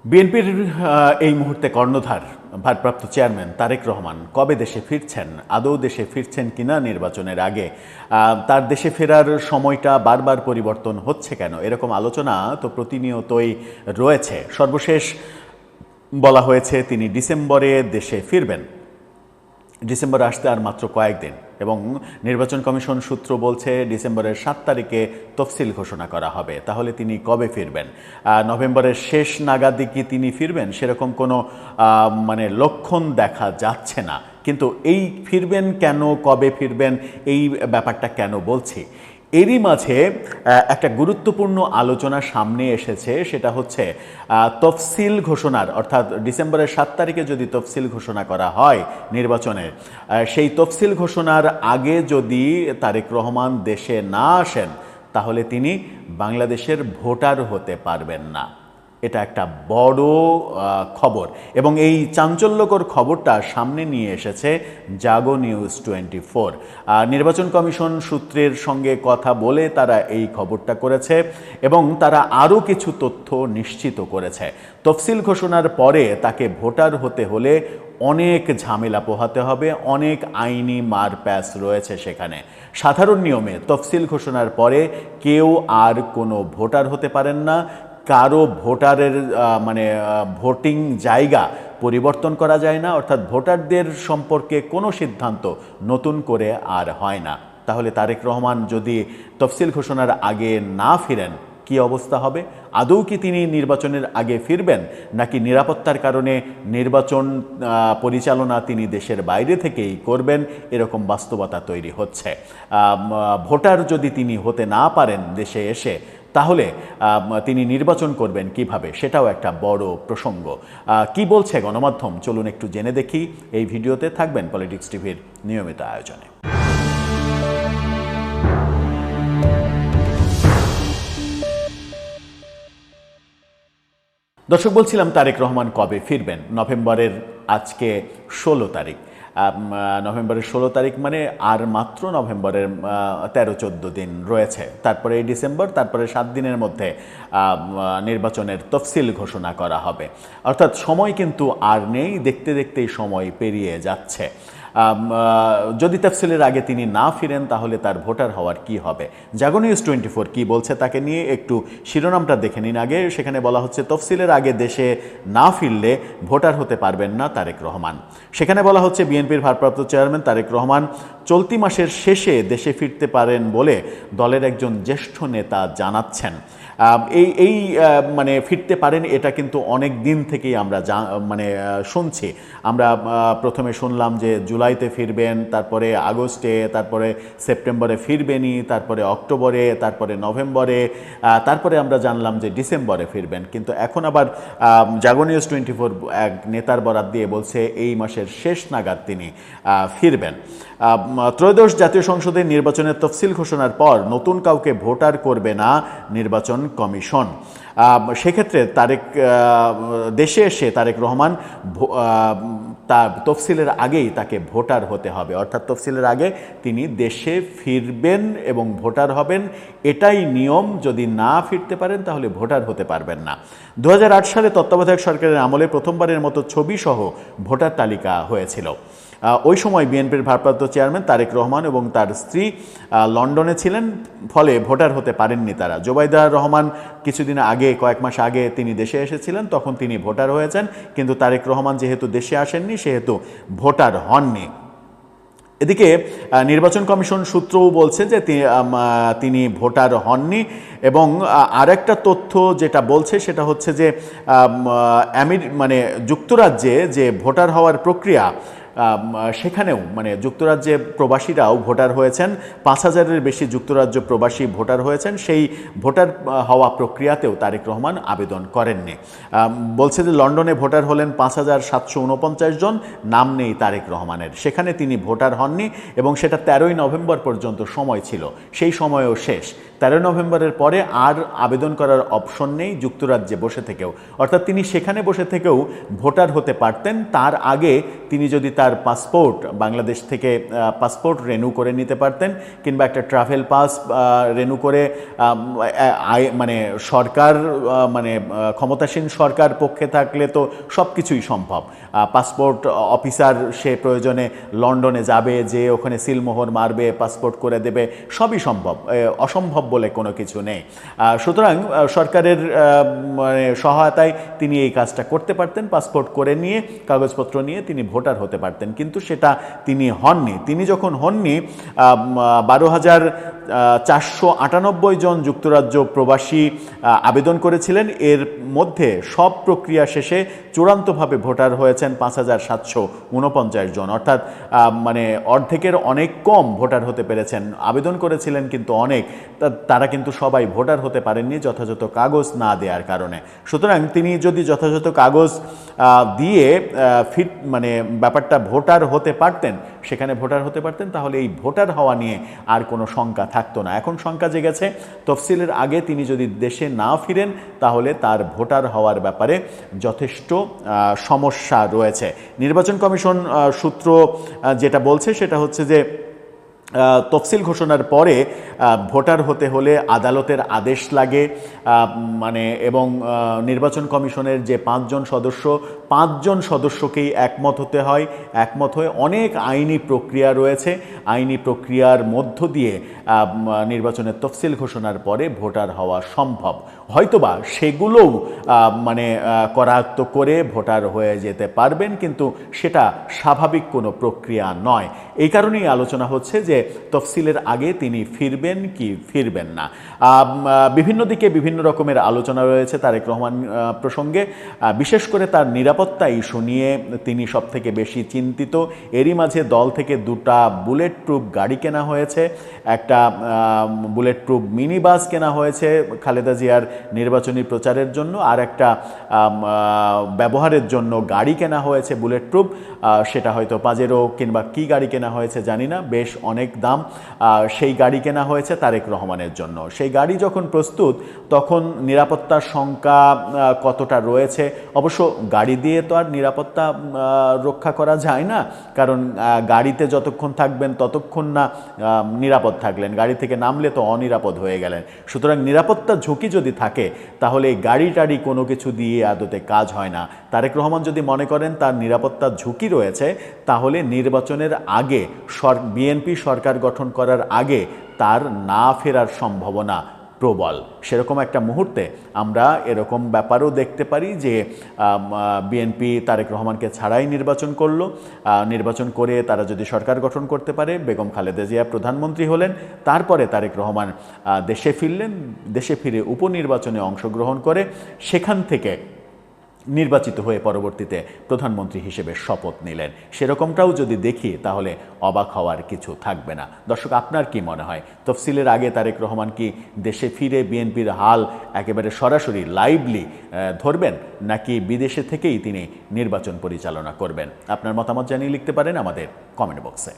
বিএনপির এই মুহূর্তে কর্ণধার ভারপ্রাপ্ত চেয়ারম্যান তারেক রহমান কবে দেশে ফিরছেন, আদৌ দেশে ফিরছেন কিনা নির্বাচনের আগে, তার দেশে ফেরার সময়টা বারবার পরিবর্তন হচ্ছে কেন, এরকম আলোচনা তো প্রতিনিয়তই রয়েছে। সর্বশেষ বলা হয়েছে তিনি ডিসেম্বরে দেশে ফিরবেন। ডিসেম্বরে আসতে আর মাত্র কয়েকদিন, এবং নির্বাচন কমিশন সূত্র বলছে ডিসেম্বরের 7 তারিখে তফসিল ঘোষণা করা হবে। তাহলে তিনি কবে ফিরবেন? নভেম্বরের শেষ নাগাদই কি তিনি ফিরবেন? সেরকম কোনো লক্ষণ দেখা যাচ্ছে না। কিন্তু এই ফিরবেন কেন, কবে ফিরবেন, এই ব্যাপারটা কেন বলছি, এরই মাঝে একটা গুরুত্বপূর্ণ আলোচনা সামনে এসেছে। সেটা হচ্ছে তফসিল ঘোষণার, অর্থাৎ ডিসেম্বরের 7 তারিখে যদি তফসিল ঘোষণা করা হয় নির্বাচনের, সেই তফসিল ঘোষণার আগে যদি তারেক রহমান দেশে না আসেন, তাহলে তিনি বাংলাদেশের ভোটার হতে পারবেন না। এটা একটা বড় খবর, এবং এই চাঞ্চল্যকর খবরটা সামনে নিয়ে এসেছে জাগো নিউজ 24। নির্বাচন কমিশন সূত্রের সঙ্গে কথা বলে তারা এই খবরটা করেছে, এবং তারা আরও কিছু তথ্য নিশ্চিত করেছে। তফসিল ঘোষণার পরে তাকে ভোটার হতে হলে অনেক ঝামেলা পোহাতে হবে, অনেক আইনি মারপ্যাচ রয়েছে সেখানে। সাধারণ নিয়মে তফসিল ঘোষণার পরে কেউ আর কোনো ভোটার হতে পারেন না। কারো ভোটারের ভোটিং জায়গা পরিবর্তন করা যায় না, অর্থাৎ ভোটারদের সম্পর্কে কোনো সিদ্ধান্ত নতুন করে আর হয় না। তাহলে তারেক রহমান যদি তফসিল ঘোষণার আগে না ফিরেন, কি অবস্থা হবে? আদৌ কি তিনি নির্বাচনের আগে ফিরবেন, নাকি নিরাপত্তার কারণে নির্বাচন পরিচালনা তিনি দেশের বাইরে থেকেই করবেন, এরকম বাস্তবতা তৈরি হচ্ছে। ভোটার যদি তিনি হতে না পারেন দেশে এসে, তাহলে তিনি নির্বাচন করবেন কিভাবে, সেটাও একটা বড় প্রসঙ্গ। কি বলছে গণমাধ্যম, চলুন একটু জেনে দেখি। এই ভিডিওতে থাকবেন পলিটিক্স টিভির নিয়মিত আয়োজনে। দর্শক, বলছিলাম তারেক রহমান কবে ফিরবেন। নভেম্বরের আজকে 16 তারিখ। নভেম্বরের 16 তারিখ মানে আর মাত্র নভেম্বরের 13-14 দিন রয়েছে। তারপরে এই ডিসেম্বর, তারপরে 7 দিনের মধ্যে নির্বাচনের তফসিল ঘোষণা করা হবে। অর্থাৎ সময় কিন্তু আর নেই, দেখতে দেখতেই সময় পেরিয়ে যাচ্ছে। যদি তফসিলের আগে তিনি না ফিরেন, তাহলে তার ভোটার হওয়ার কি হবে? জাগো নিউজ 24 কি বলছে তাকে নিয়ে একটু শিরোনামটা দেখে নিন আগে। সেখানে বলা হচ্ছে তফসিলের আগে দেশে না ফিরলে ভোটার হতে পারবেন না তারেক রহমান। সেখানে বলা হচ্ছে বিএনপির ভারপ্রাপ্ত চেয়ারম্যান তারেক রহমান চলতি মাসের শেষে দেশে ফিরতে পারেন বলে দলের একজন জ্যেষ্ঠ নেতা জানাচ্ছেন। এই ফিরতে পারেন, এটা কিন্তু অনেক দিন থেকেই আমরা শুনছি। আমরা প্রথমে শুনলাম যে জুলাইতে ফিরবেন, তারপরে আগস্টে, তারপরে সেপ্টেম্বরে ফিরবেনই, তারপরে অক্টোবরে, তারপরে নভেম্বরে, তারপরে আমরা জানলাম যে ডিসেম্বরে ফিরবেন। কিন্তু এখন আবার জাগো নিউজ 24 এক নেতার বরাত দিয়ে বলছে এই মাসের শেষ নাগাদ তিনি ফিরবেন। ত্রয়োদশ জাতীয় সংসদের নির্বাচনের তফসিল ঘোষণার পর নতুন কাউকে ভোটার করবে না নির্বাচন কমিশন। সেক্ষেত্রে দেশে এসে তারেক রহমান তার তফসিলের আগেই তাকে ভোটার হতে হবে, অর্থাৎ তফসিলের আগে তিনি দেশে ফিরবেন এবং ভোটার হবেন। এটাই নিয়ম। যদি না ফিরতে পারেন তাহলে ভোটার হতে পারবেন না। 2008 সালে তত্ত্বাবধায়ক সরকারের আমলে প্রথমবারের মতো ছবিসহ ভোটার তালিকা হয়েছিল। ওই সময় বিএনপির ভারপ্রাপ্ত চেয়ারম্যান তারেক রহমান এবং তার স্ত্রী লন্ডনে ছিলেন, ফলে ভোটার হতে পারেননি তারা। জোবাইদা রহমান কিছুদিন আগে, কয়েক মাস আগে তিনি দেশে এসেছিলেন, তখন তিনি ভোটার হয়েছেন। কিন্তু তারেক রহমান যেহেতু দেশে আসেননি, সেহেতু ভোটার হননি। এদিকে নির্বাচন কমিশন সূত্রও বলছে যে তিনি ভোটার হননি, এবং আরেকটা তথ্য যেটা বলছে সেটা হচ্ছে যে যুক্তরাজ্যে যে ভোটার হওয়ার প্রক্রিয়া, সেখানেও যুক্তরাজ্যে প্রবাসীরাও ভোটার হয়েছেন। 5000-এর বেশি যুক্তরাজ্য প্রবাসী ভোটার হয়েছেন। সেই ভোটার হওয়া প্রক্রিয়াতেও তারেক রহমান আবেদন করেননি। বলছে যে লন্ডনে ভোটার হলেন 5749 জন, নাম নেই তারেক রহমানের। সেখানে তিনি ভোটার হননি, এবং সেটা 13ই নভেম্বর পর্যন্ত সময় ছিল, সেই সময়ও শেষ। 13 নভেম্বরের পরে আর আবেদন করার অপশন নেই যুক্তরাজ্যে বসে থেকেও, অর্থাৎ তিনি সেখানে বসে থেকেও ভোটার হতে পারতেন। তার আগে তিনি যদি তার তার পাসপোর্ট বাংলাদেশ থেকে পাসপোর্ট রেনু করে নিতে পারতেন, কিংবা একটা ট্রাভেল পাস রেনু করে মানে সরকার মানে ক্ষমতাসীন সরকার পক্ষে থাকলে তো সব কিছুই সম্ভব। পাসপোর্ট অফিসার সে প্রয়োজনে লন্ডনে যাবে, যে ওখানে সিলমোহর মারবে, পাসপোর্ট করে দেবে, সবই সম্ভব, অসম্ভব বলে কোনো কিছু নেই। সুতরাং সরকারের মানে সহায়তায় তিনি এই কাজটা করতে পারতেন, পাসপোর্ট করে নিয়ে কাগজপত্র নিয়ে তিনি ভোটার হতে পারতেন, কিন্তু সেটা তিনি হননি। তিনি যখন হননি, 12,498 জন যুক্তরাজ্য প্রবাসী আবেদন করেছিলেন, এর মধ্যে সব প্রক্রিয়া শেষে চূড়ান্তভাবে ভোটার হয়েছেন 5,749 জন, অর্থাৎ মানে অর্ধেকের অনেক কম ভোটার হতে পেরেছেন। আবেদন করেছিলেন কিন্তু অনেক, তারা কিন্তু সবাই ভোটার হতে পারেননি যথাযথ কাগজ না দেওয়ার কারণে। সুতরাং তিনি যদি যথাযথ কাগজ দিয়ে মানে ব্যাপারটা ভোটার হতে পারতেন, সেখানে ভোটার হতে পারতেন, তাহলে এই ভোটার হওয়া নিয়ে আর কোনো শঙ্কা থাকতো না। এখন শঙ্কা জেগেছে, তফসিলের আগে তিনি যদি দেশে না ফিরেন তাহলে তার ভোটার হওয়ার ব্যাপারে যথেষ্ট সমস্যা রয়েছে। নির্বাচন কমিশন সূত্র যেটা বলছে সেটা হচ্ছে যে তফসিল ঘোষণার পরে ভোটার হতে হলে আদালতের আদেশ লাগে, মানে এবং নির্বাচন কমিশনের যে 5 জন সদস্যকেই একমত হতে হয়। একমত হয়ে অনেক আইনি প্রক্রিয়া রয়েছে, আইনি প্রক্রিয়ার মধ্য দিয়ে নির্বাচনের তফসিল ঘোষণার পরে ভোটার হওয়া সম্ভব। হয়তোবা সেগুলোও মানে করায়ত্ত করে ভোটার হয়ে যেতে পারবেন, কিন্তু সেটা স্বাভাবিক কোনো প্রক্রিয়া নয়। এই কারণেই আলোচনা হচ্ছে যে তফসিলের আগে তিনি ফিরবেন কি ফিরবেন না। বিভিন্ন দিকে বিভিন্ন রকমের আলোচনা রয়েছে তারেক রহমান প্রসঙ্গে, বিশেষ করে তার নিরাপত্তা ইস্যু নিয়ে তিনি সবথেকে বেশি চিন্তিত। এরই মাঝে দল থেকে 2টা বুলেট প্রুফ গাড়ি কেনা হয়েছে, একটা বুলেট প্রুফ মিনি বাস কেনা হয়েছে খালেদা জিয়ার নির্বাচনী প্রচারের জন্য, আর একটা ব্যবহারের জন্য গাড়ি কেনা হয়েছে বুলেট প্রুফ, সেটা হয়তো পাজেরো কিংবা কি গাড়ি কেনা হয়েছে জানি না, বেশ অনেক দাম। সেই গাড়ি কেনা হয়েছে তারেক রহমানের জন্য। সেই গাড়ি যখন প্রস্তুত, তখন নিরাপত্তার শঙ্কা কতটা রয়েছে। অবশ্য গাড়ি দিয়ে তো আর নিরাপত্তা রক্ষা করা যায় না, কারণ গাড়িতে যতক্ষণ থাকবেন ততক্ষণ না নিরাপদ থাকলেন, গাড়ি থেকে নামলে তো অনিরাপদ হয়ে গেলেন। সুতরাং নিরাপত্তার ঝুঁকি যদি থাকে তাহলে গাড়ি টাড়ি কোনো কিছু দিয়ে আদতে কাজ হয় না। তারেক রহমান যদি মনে করেন তার নিরাপত্তার ঝুঁকি রয়েছে, তাহলে নির্বাচনের আগে বিএনপি সরকার গঠন করার আগে তার না ফেরার সম্ভাবনা প্রবল। সেরকম একটা মুহূর্তে আমরা এরকম ব্যাপারও দেখতে পারি যে বিএনপি তারেক রহমানকে ছাড়াই নির্বাচন করলো, নির্বাচন করে তারা যদি সরকার গঠন করতে পারে, বেগম খালেদা জিয়া প্রধানমন্ত্রী হলেন, তারপরে তারেক রহমান দেশে ফিরলেন, দেশে ফিরে উপনির্বাচনে অংশগ্রহণ করে সেখান থেকে নির্বাচিত হয়ে পরবর্তীতে প্রধানমন্ত্রী হিসেবে শপথ নিলেন। সেরকমটাও যদি দেখি তাহলে অবাক হওয়ার কিছু থাকবে না। দর্শক, আপনার কি মনে হয়, তফসিলের আগে তারেক রহমান কি দেশে ফিরে বিএনপির হাল একেবারে সরাসরি লাইভলি ধরবেন, নাকি বিদেশে থেকেই তিনি নির্বাচন পরিচালনা করবেন? আপনার মতামত জানিয়ে লিখতে পারেন আমাদের কমেন্ট বক্সে।